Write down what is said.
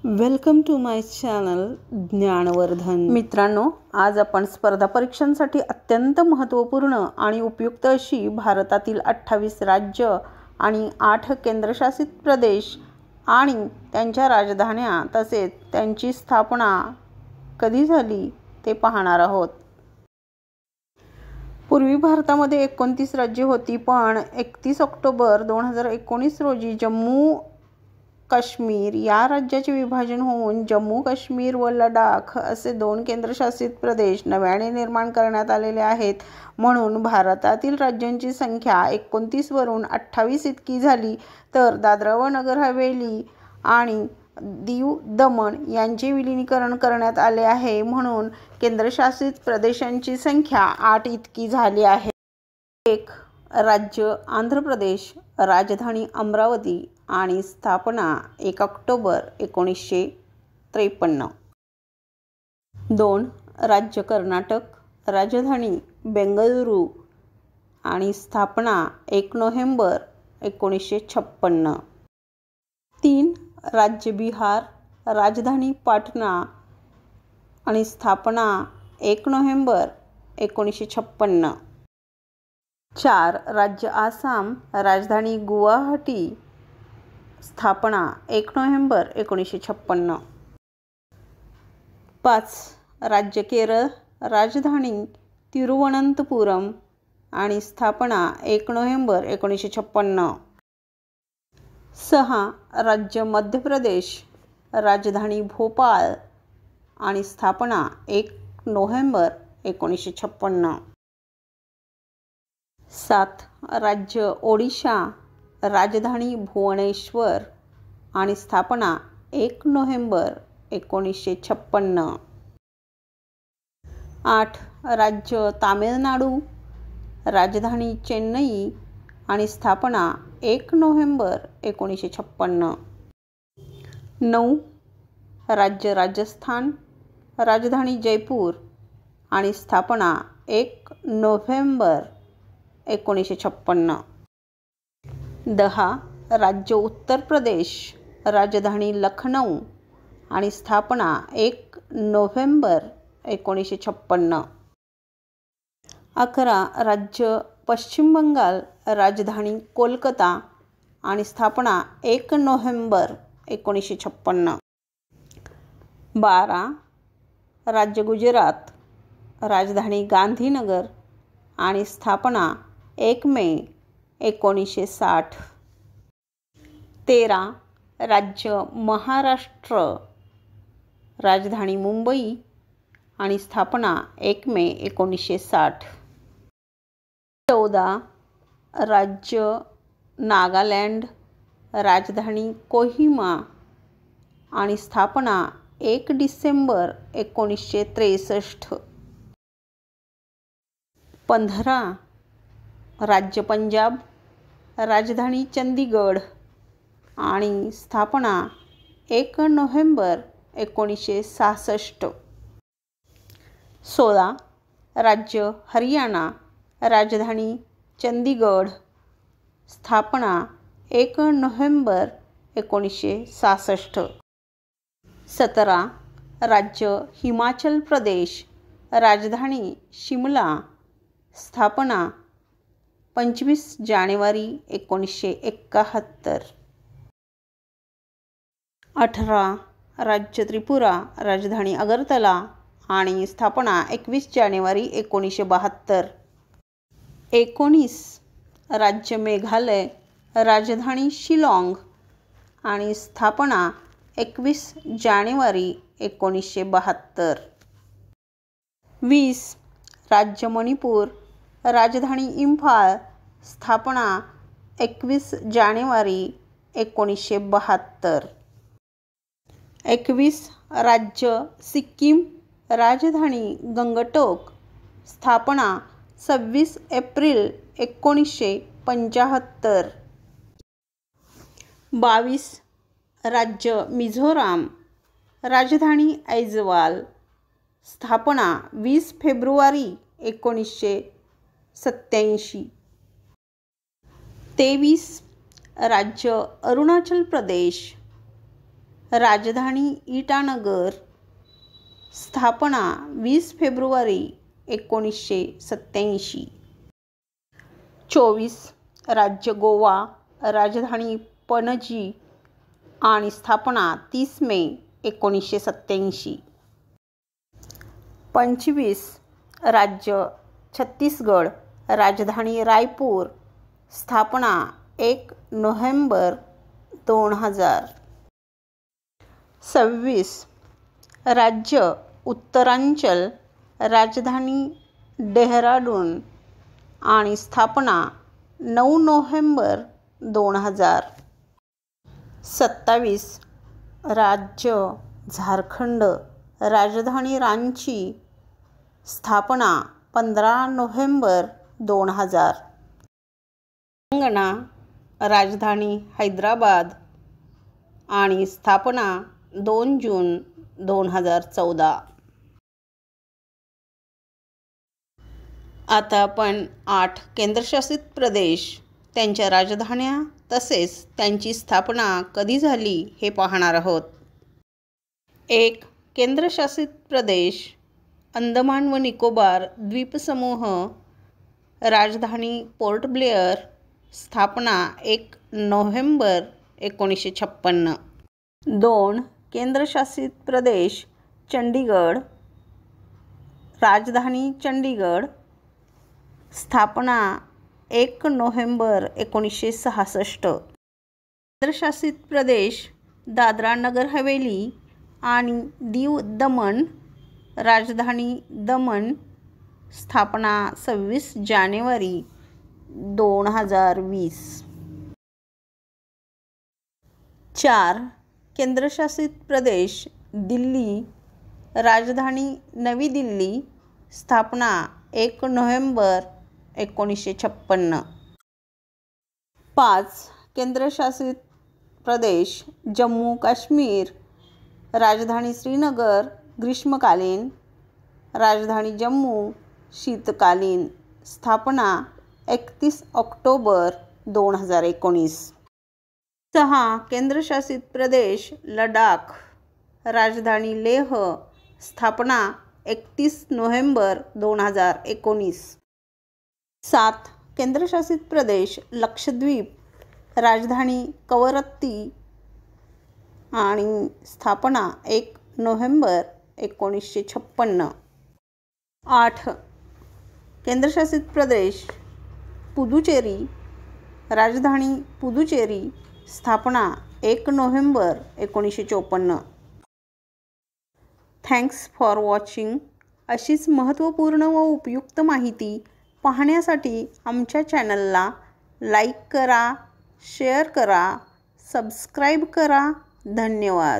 Welcome to my channel Dnyanvardhan. मित्रांनो, आज आपण स्पर्धा परीक्षांसाठी अत्यंत महत्त्वपूर्ण आणि उपयुक्त अशी भारतातील 28 राज्य आणि 8 केंद्रशासित प्रदेश आणि त्यांच्या राजधान्या तसेच त्यांची स्थापना कधी झाली ते पाहणार आहोत. पूर्वी भारतामध्ये 29 राज्ये होती, पण 31 ऑक्टोबर 2019 रोजी जम्मू काश्मीर या राज्याचे विभाजन होऊन जम्मू काश्मीर व लडाख असे 2 केंद्रशासित प्रदेश नव्याने निर्माण करण्यात आलेले आहेत. म्हणून भारतातील राज्यांची संख्या 29 वरून 28 इतकी झाली. तर दादरा व नगर हवेली आणि दीव दमण यांचे विलीनीकरण करण्यात आले आहे. म्हणून केंद्रशासित प्रदेशांची संख्या 8 इतकी झाली आहे. 1. राज्य आंध्र प्रदेश, राजधानी अमरावती आणि स्थापना 1 ऑक्टोबर 1953. 2. राज्य कर्नाटक, राजधानी बेंगळुरू आणि स्थापना 1 नोव्हेंबर 1956. 3. राज्य बिहार, राजधानी पाटणा आणि स्थापना 1 नोव्हेंबर 1956. 4. राज्य आसाम, राजधानी गुवाहाटी, स्थापना 1 नोव्हेंबर 1956. 5. राज्य केरळ, राजधानी तिरुवनंतपुरम आणि स्थापना 1 नोव्हेंबर 1956. 6. राज्य मध्य प्रदेश, राजधानी भोपाळ आणि स्थापना 1 नोव्हेंबर 1956. 7. राज्य ओडिशा, राजधानी भुवनेश्वर आणि स्थापना 1 नोव्हेंबर 1956. 8. राज्य तामिळनाडू, राजधानी चेन्नई आणि स्थापना 1 नोव्हेंबर 1956. 9. राज्य राजस्थान, राजधानी जयपूर आणि स्थापना 1 नोव्हेंबर 1956. 10. राज्य उत्तर प्रदेश, राजधानी लखनौ आणि स्थापना 1 नोव्हेंबर 1956. 11. राज्य पश्चिम बंगाल, राजधानी कोलकाता आणि स्थापना 1 नोव्हेंबर 1956. 12. राज्य गुजरात, राजधानी गांधीनगर आणि स्थापना 1 मे 1960. 13. राज्य महाराष्ट्र, राजधानी मुंबई आणि स्थापना 1 मे 1960. 14. राज्य नागालँड, राजधानी कोहिमा आणि स्थापना 1 डिसेंबर 1963. 15. राज्य पंजाब, राजधानी चंदीगड आणि स्थापना 1 नोव्हेंबर 1966. 16. राज्य हरियाणा, राजधानी चंदीगड, स्थापना 1 नोव्हेंबर 1966. 17. राज्य हिमाचल प्रदेश, राजधानी शिमला, स्थापना 25 जानेवारी 1971. 18. राज्य त्रिपुरा, राजधानी अगरतला आणि स्थापना 21 जानेवारी 1972. 19. राज्य मेघालय, राजधानी शिलाँग आणि स्थापना 21 जानेवारी 1972. 20. राज्य मणिपूर, राजधानी इम्फाळ, स्थापना 21 जानेवारी 1972. 21. राज्य सिक्कीम, राजधानी गंगटोक, स्थापना 26 एप्रिल 1975. 22. राज्य मिझोराम, राजधानी ऐजवाल, स्थापना 20 फेब्रुवारी 1987. 23. राज्य अरुणाचल प्रदेश, राजधानी इटानगर. स्थापना 20 फेब्रुवारी 1987. 24. राज्य गोवा. राजधानी पणजी आणि स्थापना 30 मे 1987. 25. राज्य छत्तीसगड. राजधानी रायपूर. स्थापना 1 नोव्हेंबर 2000. 26. राज्य उत्तरांचल. राजधानी डेहराडून आणि स्थापना 9 नोव्हेंबर 2000. 27. राज्य झारखंड. राजधानी रांची. स्थापना 15 नोव्हेंबर 2000. तेलंगणा. राजधानी हैदराबाद आणि स्थापना 2 जून 2014. आता आपण 8 केंद्रशासित प्रदेश, त्यांच्या राजधान्या तसेच त्यांची स्थापना कधी झाली हे पाहणार आहोत. 1. केंद्रशासित प्रदेश अंदमान व निकोबार द्वीपसमूह. राजधानी पोर्ट ब्लेअर. स्थापना 1 नोव्हेंबर 1956. 2. केंद्रशासित प्रदेश चंडीगड. राजधानी चंडीगड. स्थापना 1 नोव्हेंबर 1966. केंद्रशासित प्रदेश दादरा नगर हवेली आणि दीव दमण. राजधानी दमण. स्थापना 26 जानेवारी 2020. 4. केंद्रशासित प्रदेश दिल्ली. राजधानी नवी दिल्ली. स्थापना 1 नोव्हेंबर 1956. 5. केंद्रशासित प्रदेश जम्मू काश्मीर. राजधानी श्रीनगर ग्रीष्मकालीन. राजधानी जम्मू शीतकालीन. स्थापना 31 ऑक्टोबर 2019. 6. केंद्रशासित प्रदेश लडाख. राजधानी लेह. स्थापना 31 नोव्हेंबर 2019. 7. केंद्रशासित प्रदेश लक्षद्वीप. राजधानी कवरत्ती आणि स्थापना 1 नोव्हेंबर 1956. 8. केंद्रशासित प्रदेश पुदुचेरी. राजधानी पुदुचेरी. स्थापना 1 नोव्हेंबर 1954. Thanks for watching. अशीच महत्त्वपूर्ण व उपयुक्त माहिती पाहण्यासाठी आमच्या चॅनलला लाईक करा, शेअर करा, सबस्क्राईब करा. धन्यवाद.